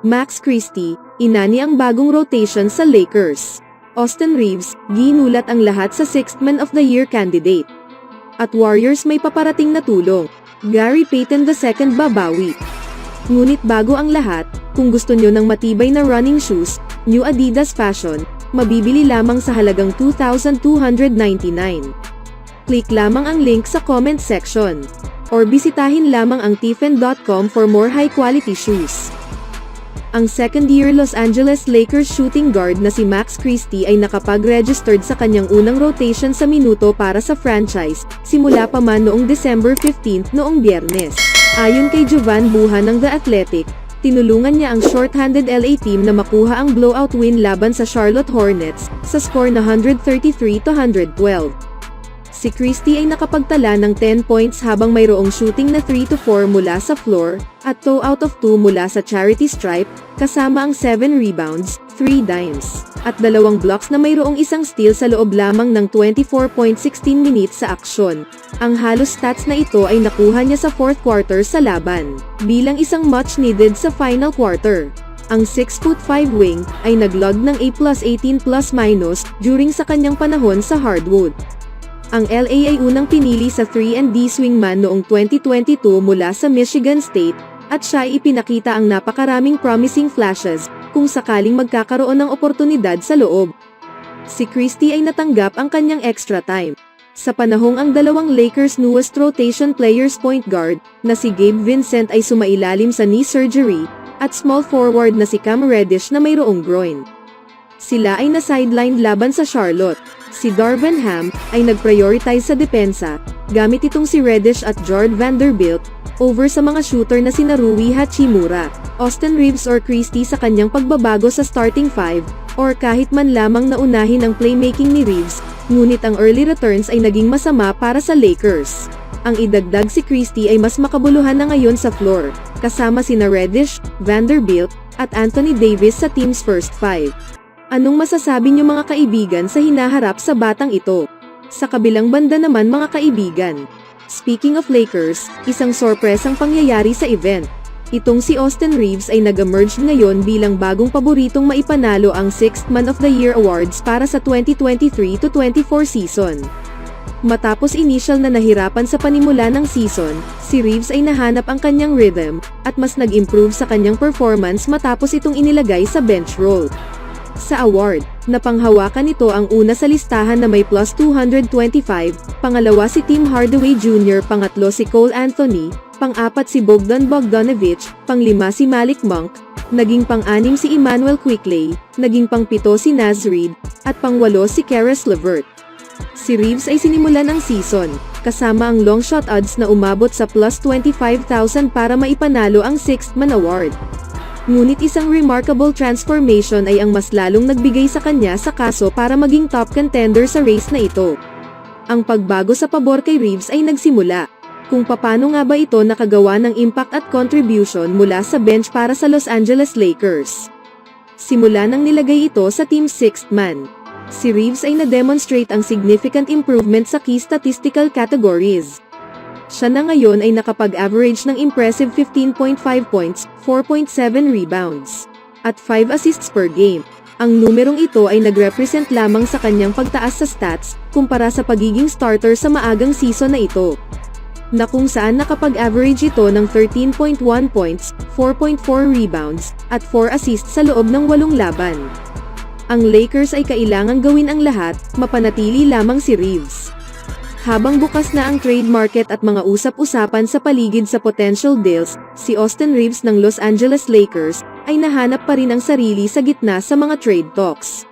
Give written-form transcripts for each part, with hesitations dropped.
Max Christie, inani ang bagong rotation sa Lakers. Austin Reaves, ginulat ang lahat sa Sixth Man of the Year candidate. At Warriors may paparating na tulong. Gary Payton II babawi. Ngunit bago ang lahat, kung gusto nyo ng matibay na running shoes, New Adidas Fashion, mabibili lamang sa halagang $2,299. Click lamang ang link sa comment section. Or bisitahin lamang ang tiffen.com for more high-quality shoes. Ang second-year Los Angeles Lakers shooting guard na si Max Christie ay nakapag-registered sa kanyang unang rotation sa minuto para sa franchise, simula pa man noong December 15 noong Biyernes. Ayon kay Jovan Buha ng The Athletic, tinulungan niya ang short-handed LA team na makuha ang blowout win laban sa Charlotte Hornets, sa score na 133-112. Si Christie ay nakapagtala ng 10 points habang mayroong shooting na 3-4 mula sa floor, at 2 out of 2 mula sa charity stripe, kasama ang 7 rebounds, 3 dimes, at 2 blocks na mayroong isang steal sa loob lamang ng 24.16 minutes sa aksyon. Ang halos stats na ito ay nakuha niya sa 4th quarter sa laban, bilang isang much needed sa final quarter. Ang 6'5" wing ay naglog ng A+18+- during sa kanyang panahon sa hardwood. Ang LA ay unang pinili sa 3-and-D swingman noong 2022 mula sa Michigan State, at siya ay ipinakita ang napakaraming promising flashes, kung sakaling magkakaroon ng oportunidad sa loob. Si Christie ay natanggap ang kanyang extra time. Sa panahong ang dalawang Lakers' newest rotation players point guard, na si Gabe Vincent ay sumailalim sa knee surgery, at small forward na si Cam Reddish na mayroong groin. Sila ay na-sidelined laban sa Charlotte. Si Darvin Ham ay nag-prioritize sa depensa, gamit itong si Reddish at Jord Vanderbilt, over sa mga shooter na sina Rui Hachimura, Austin Reaves or Christie sa kanyang pagbabago sa starting 5, or kahit man lamang naunahin ang playmaking ni Reaves, ngunit ang early returns ay naging masama para sa Lakers. Ang idagdag si Christie ay mas makabuluhan na ngayon sa floor, kasama sina Reddish, Vanderbilt, at Anthony Davis sa team's first 5. Anong masasabi niyo mga kaibigan sa hinaharap sa batang ito? Sa kabilang banda naman mga kaibigan. Speaking of Lakers, isang sorpresang pangyayari sa event. Itong si Austin Reaves ay nag-emerge ngayon bilang bagong paboritong maipanalo ang 6th Man of the Year Awards para sa 2023-24 season. Matapos initial na nahirapan sa panimula ng season, si Reaves ay nahanap ang kanyang rhythm, at mas nag-improve sa kanyang performance matapos itong inilagay sa bench role. Sa award, napanghawakan nito ang una sa listahan na may plus 225, pangalawa si Tim Hardaway Jr., pangatlo si Cole Anthony, pang-apat si Bogdan Bogdanovic, pang-lima si Malik Monk, naging pang-anim si Emmanuel Quickley, naging pang-pito si Naz Reid, at pang-walo si Caris LeVert. Si Reaves ay sinimulan ang season, kasama ang long shot odds na umabot sa plus 25,000 para maipanalo ang 6th Man Award. Ngunit isang remarkable transformation ay ang mas lalong nagbigay sa kanya sa kaso para maging top contender sa race na ito. Ang pagbago sa pabor kay Reaves ay nagsimula, kung paano nga ba ito nakagawa ng impact at contribution mula sa bench para sa Los Angeles Lakers. Simula nang nilagay ito sa team's 6th man, si Reaves ay na-demonstrate ang significant improvement sa key statistical categories. Siya na ngayon ay nakapag-average ng impressive 15.5 points, 4.7 rebounds, at 5 assists per game. Ang numerong ito ay nag-represent lamang sa kanyang pagtaas sa stats, kumpara sa pagiging starter sa maagang season na ito, na kung saan nakapag-average ito ng 13.1 points, 4.4 rebounds, at 4 assists sa loob ng 8 laban. Ang Lakers ay kailangang gawin ang lahat, mapanatili lamang si Reaves. Habang bukas na ang trade market at mga usap-usapan sa paligid sa potential deals, si Austin Reaves ng Los Angeles Lakers ay nahanap pa rin ang sarili sa gitna sa mga trade talks.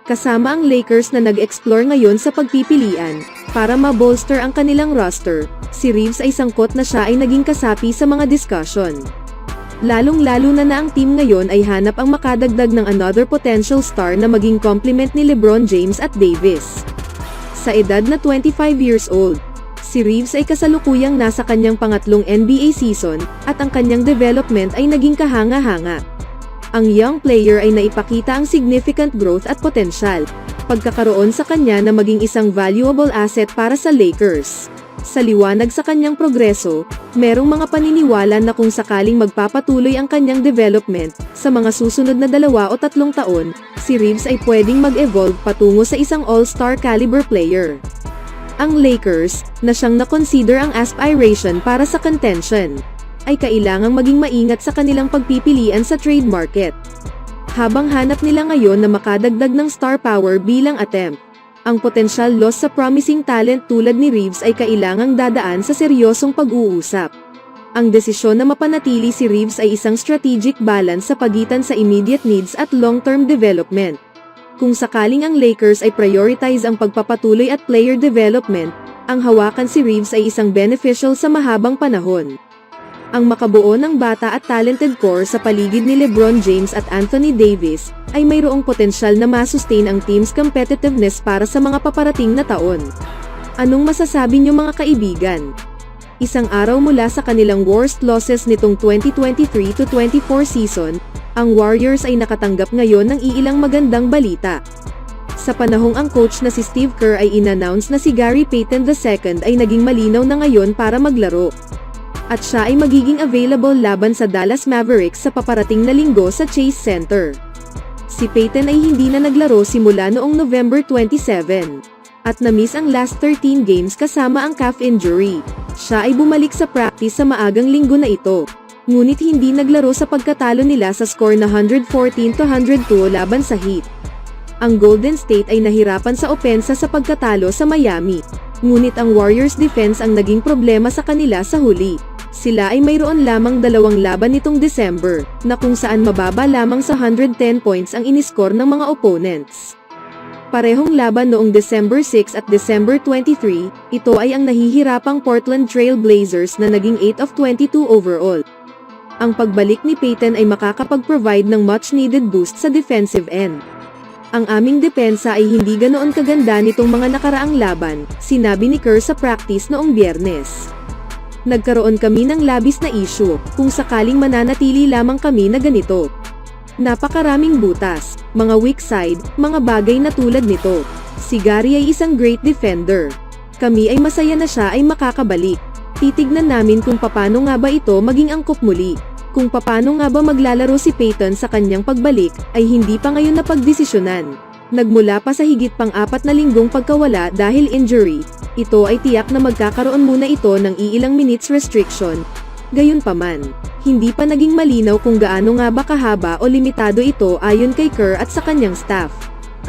Kasama ang Lakers na nag-explore ngayon sa pagpipilian para ma-bolster ang kanilang roster, si Reaves ay sangkot na siya ay naging kasapi sa mga discussion. Lalong-lalo na ang team ngayon ay hanap ang makadagdag ng another potential star na maging complement ni LeBron James at Davis. Sa edad na 25 years old, si Reaves ay kasalukuyang nasa kanyang pangatlong NBA season, at ang kanyang development ay naging kahanga-hanga. Ang young player ay naipakita ang significant growth at potensyal, pagkakaroon sa kanya na maging isang valuable asset para sa Lakers. Sa liwanag sa kanyang progreso, merong mga paniniwala na kung sakaling magpapatuloy ang kanyang development, sa mga susunod na 2 o 3 taon, si Reeves ay pwedeng mag-evolve patungo sa isang all-star caliber player. Ang Lakers, na siyang na-consider ang aspiration para sa contention, ay kailangang maging maingat sa kanilang pagpipilian sa trade market. Habang hanap nila ngayon na makadagdag ng star power bilang attempt, ang potensyal loss sa promising talent tulad ni Reeves ay kailangang dadaan sa seryosong pag-uusap. Ang desisyon na mapanatili si Reeves ay isang strategic balance sa pagitan sa immediate needs at long-term development. Kung sakaling ang Lakers ay prioritize ang pagpapatuloy at player development, ang hawakan si Reeves ay isang beneficial sa mahabang panahon. Ang makabuo ng bata at talented core sa paligid ni LeBron James at Anthony Davis ay mayroong potensyal na masustain ang team's competitiveness para sa mga paparating na taon. Anong masasabi niyo mga kaibigan? Isang araw mula sa kanilang worst losses nitong 2023-24 season, ang Warriors ay nakatanggap ngayon ng iilang magandang balita. Sa panahong ang coach na si Steve Kerr ay in-announce na si Gary Payton II ay naging malinaw na ngayon para maglaro. At siya ay magiging available laban sa Dallas Mavericks sa paparating na linggo sa Chase Center. Si Payton ay hindi na naglaro simula noong November 27, at na-miss ang last 13 games kasama ang calf injury. Siya ay bumalik sa practice sa maagang linggo na ito, ngunit hindi naglaro sa pagkatalo nila sa score na 114-102 laban sa Heat. Ang Golden State ay nahirapan sa opensa sa pagkatalo sa Miami, ngunit ang Warriors defense ang naging problema sa kanila sa huli. Sila ay mayroon lamang 2 laban nitong December, na kung saan mababa lamang sa 110 points ang iniskor ng mga opponents. Parehong laban noong December 6 at December 23, ito ay ang nahihirapang Portland Trail Blazers na naging 8 of 22 overall. Ang pagbalik ni Payton ay makakapag-provide ng much-needed boost sa defensive end. Ang aming depensa ay hindi ganoon kaganda nitong mga nakaraang laban, sinabi ni Kerr sa practice noong Biyernes. Nagkaroon kami ng labis na issue, kung sakaling mananatili lamang kami na ganito. Napakaraming butas, mga weak side, mga bagay na tulad nito. Si Gary ay isang great defender. Kami ay masaya na siya ay makakabalik. Titignan namin kung paano nga ba ito maging angkop muli. Kung paano nga ba maglalaro si Payton sa kanyang pagbalik, ay hindi pa ngayon napagdesisyonan. Nagmula pa sa higit pang 4 na linggong pagkawala dahil injury, ito ay tiyak na magkakaroon muna ito ng iilang minutes restriction. Gayunpaman, hindi pa naging malinaw kung gaano nga ba kahaba o limitado ito ayon kay Kerr at sa kanyang staff.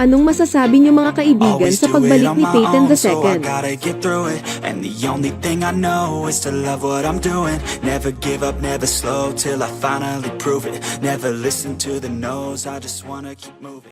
Anong masasabi niyo mga kaibigan sa pagbalik ni Payton II? And the only thing I know is to love what I'm doing. Never give up, never slow till I finally prove it. Never listen to the no's, I just wanna keep moving.